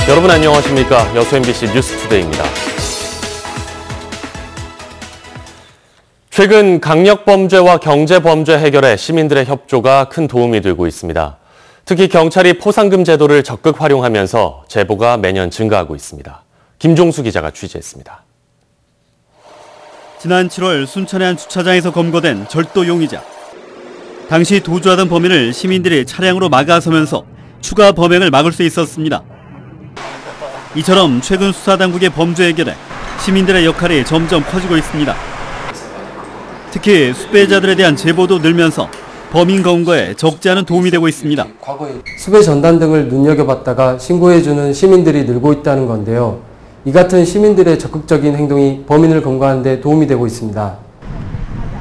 여러분 안녕하십니까? 여수 MBC 뉴스투데이입니다. 최근 강력범죄와 경제범죄 해결에 시민들의 협조가 큰 도움이 되고 있습니다. 특히 경찰이 포상금 제도를 적극 활용하면서 제보가 매년 증가하고 있습니다. 김종수 기자가 취재했습니다. 지난 7월 순천의 한 주차장에서 검거된 절도 용의자. 당시 도주하던 범인을 시민들이 차량으로 막아서면서 추가 범행을 막을 수 있었습니다. 이처럼 최근 수사당국의 범죄 해결에 시민들의 역할이 점점 커지고 있습니다. 특히 수배자들에 대한 제보도 늘면서 범인 검거에 적지 않은 도움이 되고 있습니다. 수배 전단 등을 눈여겨봤다가 신고해주는 시민들이 늘고 있다는 건데요. 이 같은 시민들의 적극적인 행동이 범인을 검거하는 데 도움이 되고 있습니다.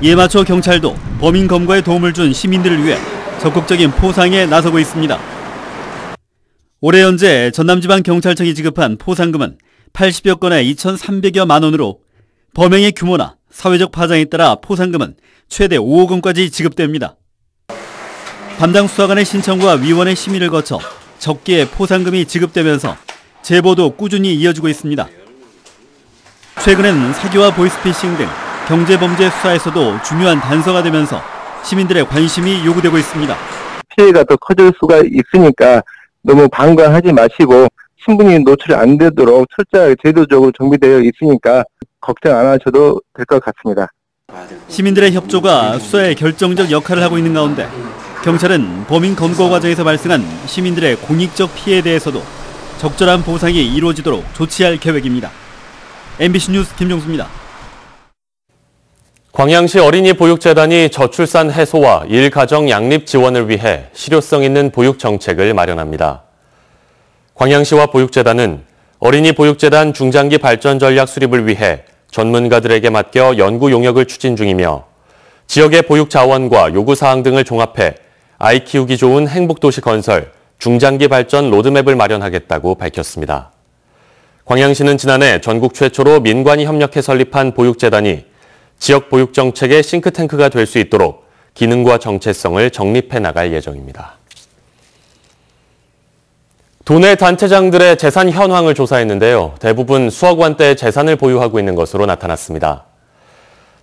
이에 맞춰 경찰도 범인 검거에 도움을 준 시민들을 위해 적극적인 포상에 나서고 있습니다. 올해 현재 전남지방경찰청이 지급한 포상금은 80여 건에 2,300여만 원으로 범행의 규모나 사회적 파장에 따라 포상금은 최대 5억 원까지 지급됩니다. 담당 수사관의 신청과 위원회 심의를 거쳐 적기에 포상금이 지급되면서 제보도 꾸준히 이어지고 있습니다. 최근엔 사기와 보이스피싱 등 경제범죄 수사에서도 중요한 단서가 되면서 시민들의 관심이 요구되고 있습니다. 피해가 더 커질 수가 있으니까 너무 방관하지 마시고 신분이 노출이 안 되도록 철저하게 제도적으로 정비되어 있으니까 걱정 안 하셔도 될 것 같습니다. 시민들의 협조가 수사에 결정적 역할을 하고 있는 가운데 경찰은 범인 검거 과정에서 발생한 시민들의 공익적 피해에 대해서도 적절한 보상이 이루어지도록 조치할 계획입니다. MBC 뉴스 김종수입니다. 광양시 어린이보육재단이 저출산 해소와 일가정 양립 지원을 위해 실효성 있는 보육 정책을 마련합니다. 광양시와 보육재단은 어린이보육재단 중장기 발전 전략 수립을 위해 전문가들에게 맡겨 연구 용역을 추진 중이며 지역의 보육 자원과 요구사항 등을 종합해 아이 키우기 좋은 행복도시 건설, 중장기 발전 로드맵을 마련하겠다고 밝혔습니다. 광양시는 지난해 전국 최초로 민관이 협력해 설립한 보육재단이 지역 보육 정책의 싱크탱크가 될 수 있도록 기능과 정체성을 정립해 나갈 예정입니다. 도내 단체장들의 재산 현황을 조사했는데요. 대부분 수억 원대의 재산을 보유하고 있는 것으로 나타났습니다.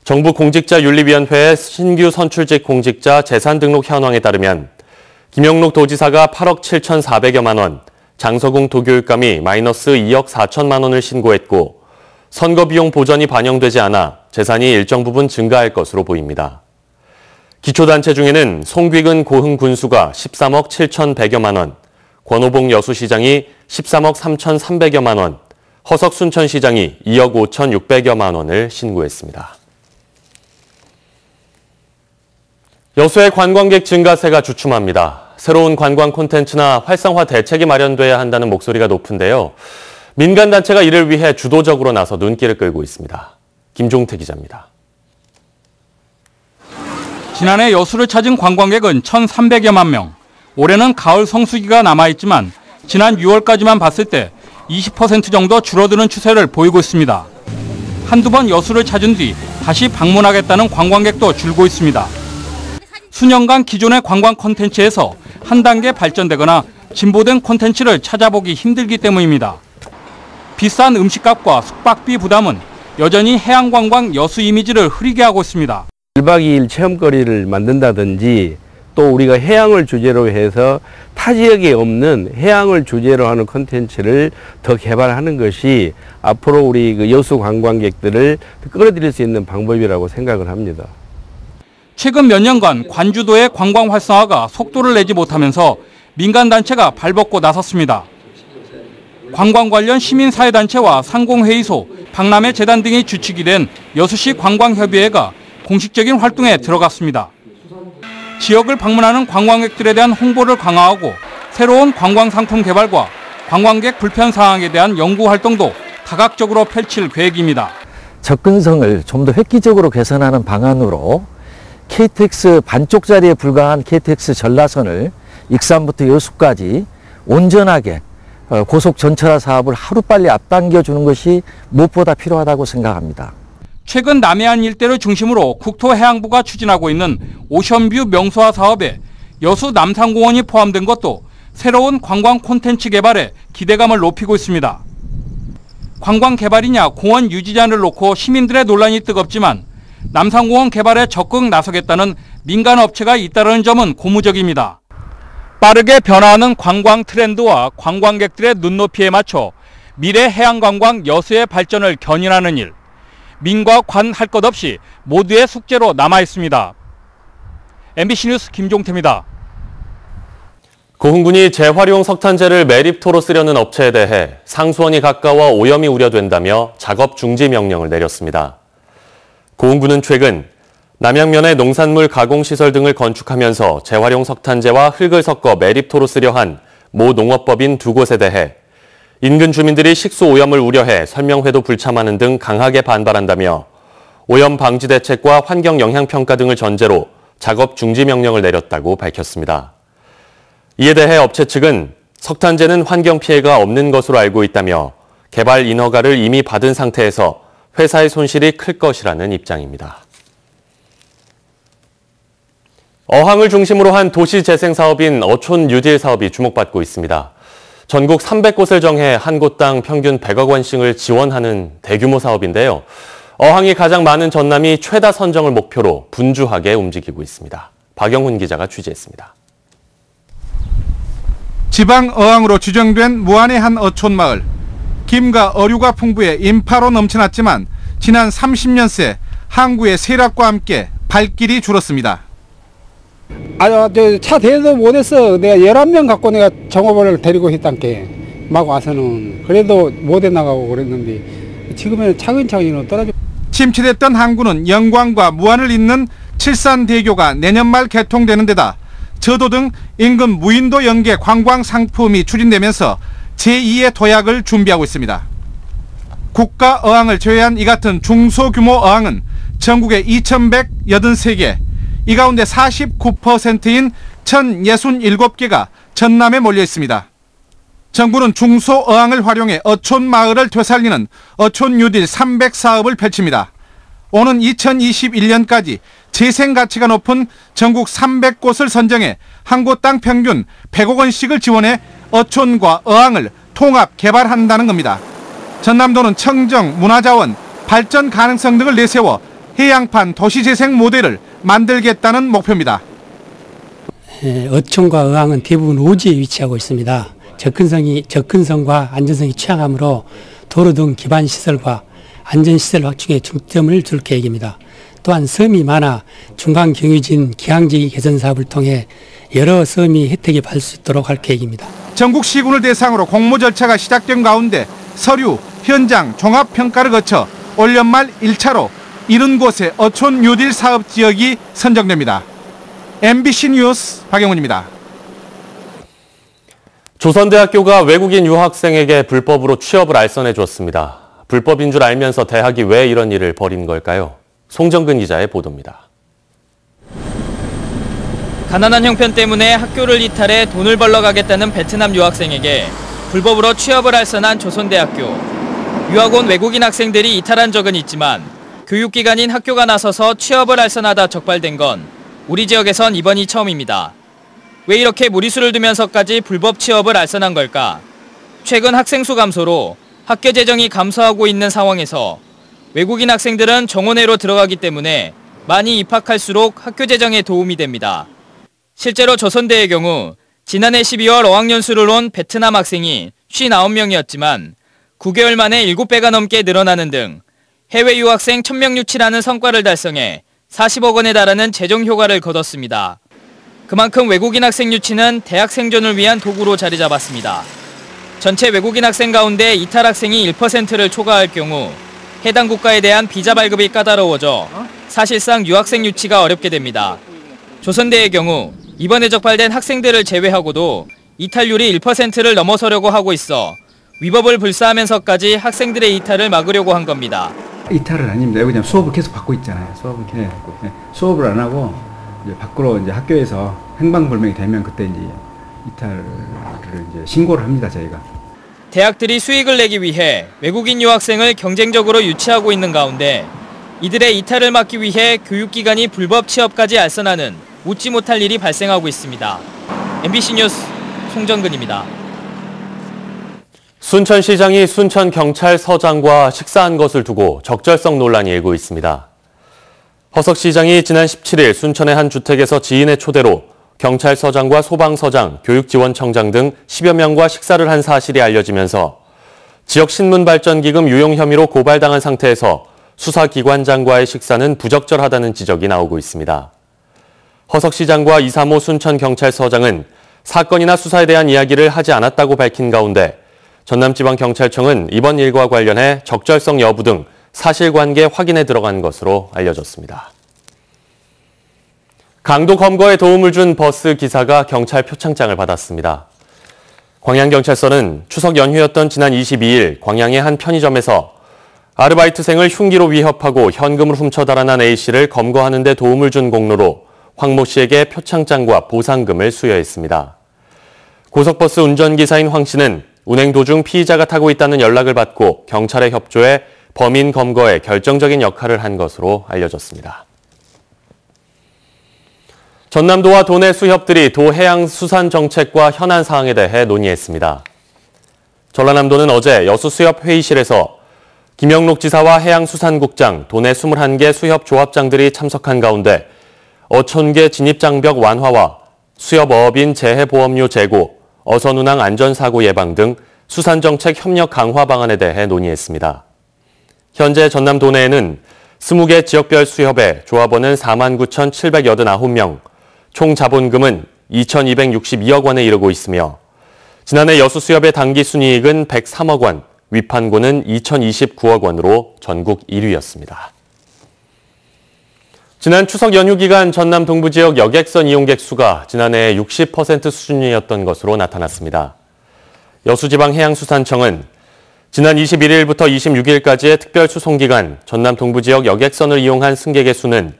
정부 공직자윤리위원회의 신규 선출직 공직자 재산 등록 현황에 따르면 김영록 도지사가 8억 7,400여만 원, 장서궁 도교육감이 마이너스 2억 4천만 원을 신고했고 선거비용 보전이 반영되지 않아 재산이 일정 부분 증가할 것으로 보입니다. 기초단체 중에는 송귀근 고흥 군수가 13억 7,100여만 원, 권오봉 여수시장이 13억 3,300여만 원, 허석 순천시장이 2억 5,600여만 원을 신고했습니다. 여수의 관광객 증가세가 주춤합니다. 새로운 관광 콘텐츠나 활성화 대책이 마련돼야 한다는 목소리가 높은데요. 민간단체가 이를 위해 주도적으로 나서 눈길을 끌고 있습니다. 김종태 기자입니다. 지난해 여수를 찾은 관광객은 1,300여만 명. 올해는 가을 성수기가 남아있지만 지난 6월까지만 봤을 때 20% 정도 줄어드는 추세를 보이고 있습니다. 한두 번 여수를 찾은 뒤 다시 방문하겠다는 관광객도 줄고 있습니다. 수년간 기존의 관광 콘텐츠에서 한 단계 발전되거나 진보된 콘텐츠를 찾아보기 힘들기 때문입니다. 비싼 음식값과 숙박비 부담은 여전히 해양관광 여수 이미지를 흐리게 하고 있습니다. 1박 2일 체험거리를 만든다든지 또 우리가 해양을 주제로 해서 타 지역에 없는 해양을 주제로 하는 콘텐츠를 더 개발하는 것이 앞으로 우리 여수 관광객들을 끌어들일 수 있는 방법이라고 생각을 합니다. 최근 몇 년간 관주도의 관광 활성화가 속도를 내지 못하면서 민간단체가 발벗고 나섰습니다. 관광 관련 시민사회단체와 상공회의소, 박람회 재단 등이 주축이 된 여수시 관광협의회가 공식적인 활동에 들어갔습니다. 지역을 방문하는 관광객들에 대한 홍보를 강화하고 새로운 관광 상품 개발과 관광객 불편 사항에 대한 연구 활동도 다각적으로 펼칠 계획입니다. 접근성을 좀 더 획기적으로 개선하는 방안으로 KTX 반쪽짜리에 불과한 KTX 전라선을 익산부터 여수까지 온전하게 고속 전철화 사업을 하루빨리 앞당겨주는 것이 무엇보다 필요하다고 생각합니다. 최근 남해안 일대를 중심으로 국토해양부가 추진하고 있는 오션뷰 명소화 사업에 여수 남산공원이 포함된 것도 새로운 관광 콘텐츠 개발에 기대감을 높이고 있습니다. 관광 개발이냐 공원 유지냐를 놓고 시민들의 논란이 뜨겁지만 남산공원 개발에 적극 나서겠다는 민간 업체가 있다는 점은 고무적입니다. 빠르게 변화하는 관광 트렌드와 관광객들의 눈높이에 맞춰 미래 해양관광 여수의 발전을 견인하는 일. 민과 관 할 것 없이 모두의 숙제로 남아 있습니다. MBC 뉴스 김종태입니다. 고흥군이 재활용 석탄재를 매립토로 쓰려는 업체에 대해 상수원이 가까워 오염이 우려된다며 작업 중지 명령을 내렸습니다. 고흥군은 최근 남양면에 농산물 가공시설 등을 건축하면서 재활용 석탄재와 흙을 섞어 매립토로 쓰려 한 모 농업법인 2곳에 대해 인근 주민들이 식수 오염을 우려해 설명회도 불참하는 등 강하게 반발한다며 오염 방지 대책과 환경 영향 평가 등을 전제로 작업 중지 명령을 내렸다고 밝혔습니다. 이에 대해 업체 측은 석탄재는 환경 피해가 없는 것으로 알고 있다며 개발 인허가를 이미 받은 상태에서 회사의 손실이 클 것이라는 입장입니다. 어항을 중심으로 한 도시재생 사업인 어촌 뉴딜 사업이 주목받고 있습니다. 전국 300곳을 정해 한 곳당 평균 100억 원씩을 지원하는 대규모 사업인데요. 어항이 가장 많은 전남이 최다 선정을 목표로 분주하게 움직이고 있습니다. 박영훈 기자가 취재했습니다. 지방 어항으로 지정된 무안의 한 어촌 마을. 김과 어류가 풍부해 인파로 넘쳐났지만 지난 30년 새 항구의 세락과 함께 발길이 줄었습니다. 차 대여도 못했어. 내가 11명 갖고 내가 정업을 데리고 했단께 막 와서는 그래도 못해 나가고 그랬는데 지금은 차근차근히 떨어져. 침체됐던 항구는 영광과 무안을 잇는 칠산대교가 내년 말 개통되는 데다 저도 등 인근 무인도 연계 관광 상품이 추진되면서 제2의 도약을 준비하고 있습니다. 국가 어항을 제외한 이 같은 중소규모 어항은 전국에 2,183개, 이 가운데 49%인 1,067개가 전남에 몰려 있습니다. 정부는 중소어항을 활용해 어촌 마을을 되살리는 어촌 뉴딜 300 사업을 펼칩니다. 오는 2021년까지 재생 가치가 높은 전국 300곳을 선정해 한 곳당 평균 100억 원씩을 지원해 어촌과 어항을 통합 개발한다는 겁니다. 전남도는 청정, 문화자원, 발전 가능성 등을 내세워 해양판 도시재생 모델을 만들겠다는 목표입니다. 어촌과 어항은 대부분 오지에 위치하고 있습니다. 접근성과 안전성이 취약하므로 도로 등 기반 시설과 안전시설 확충에 중점을 둘 계획입니다. 또한 섬이 많아 중간 경유진 기항지기 개선 사업을 통해 여러 섬이 혜택을 받을 수 있도록 할 계획입니다. 전국 시군을 대상으로 공모 절차가 시작된 가운데 서류, 현장, 종합평가를 거쳐 올 연말 1차로 70곳의 어촌 뉴딜 사업 지역이 선정됩니다. MBC 뉴스 박영훈입니다. 조선대학교가 외국인 유학생에게 불법으로 취업을 알선해 줬습니다. 불법인 줄 알면서 대학이 왜 이런 일을 벌인 걸까요? 송정근 기자의 보도입니다. 가난한 형편 때문에 학교를 이탈해 돈을 벌러 가겠다는 베트남 유학생에게 불법으로 취업을 알선한 조선대학교. 유학 온 외국인 학생들이 이탈한 적은 있지만 교육기관인 학교가 나서서 취업을 알선하다 적발된 건 우리 지역에선 이번이 처음입니다. 왜 이렇게 무리수를 두면서까지 불법 취업을 알선한 걸까? 최근 학생 수 감소로 학교 재정이 감소하고 있는 상황에서 외국인 학생들은 정원회로 들어가기 때문에 많이 입학할수록 학교 재정에 도움이 됩니다. 실제로 조선대의 경우 지난해 12월 어학연수를 온 베트남 학생이 59명이었지만 9개월 만에 7배가 넘게 늘어나는 등 해외 유학생 1000명 유치라는 성과를 달성해 40억 원에 달하는 재정 효과를 거뒀습니다. 그만큼 외국인 학생 유치는 대학 생존을 위한 도구로 자리 잡았습니다. 전체 외국인 학생 가운데 이탈 학생이 1%를 초과할 경우 해당 국가에 대한 비자 발급이 까다로워져 사실상 유학생 유치가 어렵게 됩니다. 조선대의 경우 이번에 적발된 학생들을 제외하고도 이탈률이 1%를 넘어서려고 하고 있어 위법을 불사하면서까지 학생들의 이탈을 막으려고 한 겁니다. 이탈은 아닙니다. 그냥 수업을 계속 받고 있잖아요. 수업을 안 하고 이제 밖으로 이제 학교에서 행방불명이 되면 그때 이제 이탈을 이제 신고를 합니다, 저희가. 대학들이 수익을 내기 위해 외국인 유학생을 경쟁적으로 유치하고 있는 가운데 이들의 이탈을 막기 위해 교육기관이 불법 취업까지 알선하는 웃지 못할 일이 발생하고 있습니다. MBC 뉴스 송정근입니다. 순천시장이 순천경찰서장과 식사한 것을 두고 적절성 논란이 일고 있습니다. 허석 시장이 지난 17일 순천의 한 주택에서 지인의 초대로 경찰서장과 소방서장, 교육지원청장 등 10여 명과 식사를 한 사실이 알려지면서 지역신문발전기금 유용 혐의로 고발당한 상태에서 수사기관장과의 식사는 부적절하다는 지적이 나오고 있습니다. 허석 시장과 이삼호 순천경찰서장은 사건이나 수사에 대한 이야기를 하지 않았다고 밝힌 가운데 전남지방경찰청은 이번 일과 관련해 적절성 여부 등 사실관계 확인에 들어간 것으로 알려졌습니다. 강도 검거에 도움을 준 버스 기사가 경찰 표창장을 받았습니다. 광양경찰서는 추석 연휴였던 지난 22일 광양의 한 편의점에서 아르바이트생을 흉기로 위협하고 현금을 훔쳐 달아난 A씨를 검거하는 데 도움을 준 공로로 황 모 씨에게 표창장과 보상금을 수여했습니다. 고속버스 운전기사인 황 씨는 운행 도중 피의자가 타고 있다는 연락을 받고 경찰에 협조해 범인 검거에 결정적인 역할을 한 것으로 알려졌습니다. 전남도와 도내 수협들이 도 해양수산정책과 현안 사항에 대해 논의했습니다. 전라남도는 어제 여수수협 회의실에서 김영록 지사와 해양수산국장, 도내 21개 수협조합장들이 참석한 가운데 어촌계 진입장벽 완화와 수협어업인 재해보험료 제고, 어선운항 안전사고 예방 등 수산정책 협력 강화 방안에 대해 논의했습니다. 현재 전남 도내에는 20개 지역별 수협에 조합원은 49,789명, 총 자본금은 2,262억 원에 이르고 있으며 지난해 여수수협의 당기순이익은 103억 원, 위판고는 2,029억 원으로 전국 1위였습니다. 지난 추석 연휴 기간 전남 동부 지역 여객선 이용객 수가 지난해 60% 수준이었던 것으로 나타났습니다. 여수지방해양수산청은 지난 21일부터 26일까지의 특별수송 기간 전남 동부 지역 여객선을 이용한 승객의 수는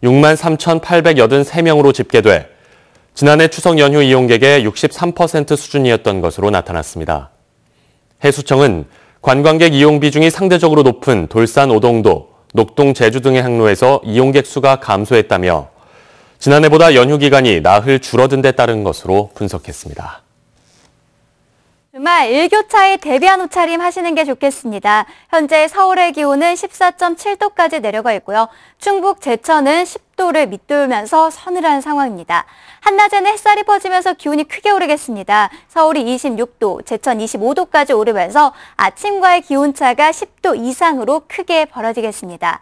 63,883명으로 집계돼 지난해 추석 연휴 이용객의 63% 수준이었던 것으로 나타났습니다. 해수청은 관광객 이용 비중이 상대적으로 높은 돌산 오동도, 녹동 제주 등의 항로에서 이용객 수가 감소했다며 지난해보다 연휴 기간이 나흘 줄어든 데 따른 것으로 분석했습니다. 주말 일교차에 대비한 옷차림 하시는 게 좋겠습니다. 현재 서울의 기온은 14.7도까지 내려가 있고요. 충북 제천은 10도를 밑돌면서 서늘한 상황입니다. 한낮에는 햇살이 퍼지면서 기온이 크게 오르겠습니다. 서울이 26도, 제천 25도까지 오르면서 아침과의 기온차가 10도 이상으로 크게 벌어지겠습니다.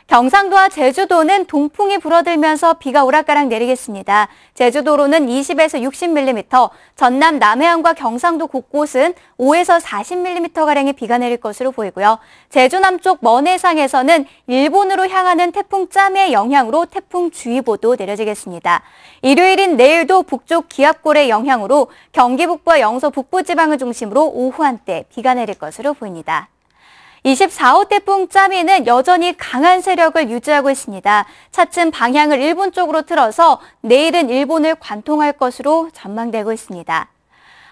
경상도와 제주도는 동풍이 불어들면서 비가 오락가락 내리겠습니다. 제주도로는 20에서 60mm, 전남 남해안과 경상도 곳곳은 5에서 40mm가량의 비가 내릴 것으로 보이고요. 제주 남쪽 먼 해상에서는 일본으로 향하는 태풍 짬의 영향으로 태풍주의보도 내려지겠습니다. 일요일인 내일도 북쪽 기압골의 영향으로 경기 북부와 영서 북부 지방을 중심으로 오후 한때 비가 내릴 것으로 보입니다. 24호 태풍 짜미는 여전히 강한 세력을 유지하고 있습니다. 차츰 방향을 일본 쪽으로 틀어서 내일은 일본을 관통할 것으로 전망되고 있습니다.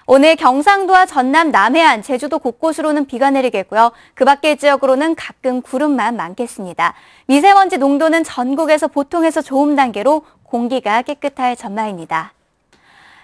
오늘 경상도와 전남 남해안, 제주도 곳곳으로는 비가 내리겠고요. 그 밖의 지역으로는 가끔 구름만 많겠습니다. 미세먼지 농도는 전국에서 보통에서 좋음 단계로 공기가 깨끗할 전망입니다.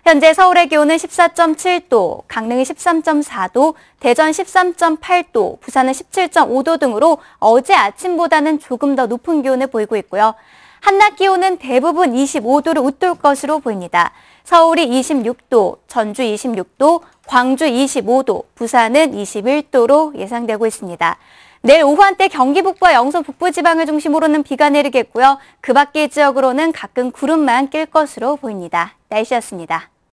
현재 서울의 기온은 14.7도, 강릉이 13.4도, 대전 13.8도, 부산은 17.5도 등으로 어제 아침보다는 조금 더 높은 기온을 보이고 있고요. 한낮 기온은 대부분 25도를 웃돌 것으로 보입니다. 서울이 26도, 전주 26도, 광주 25도, 부산은 21도로 예상되고 있습니다. 내일 오후 한때 경기 북부와 영서 북부 지방을 중심으로는 비가 내리겠고요. 그 밖의 지역으로는 가끔 구름만 낄 것으로 보입니다. 날씨였습니다.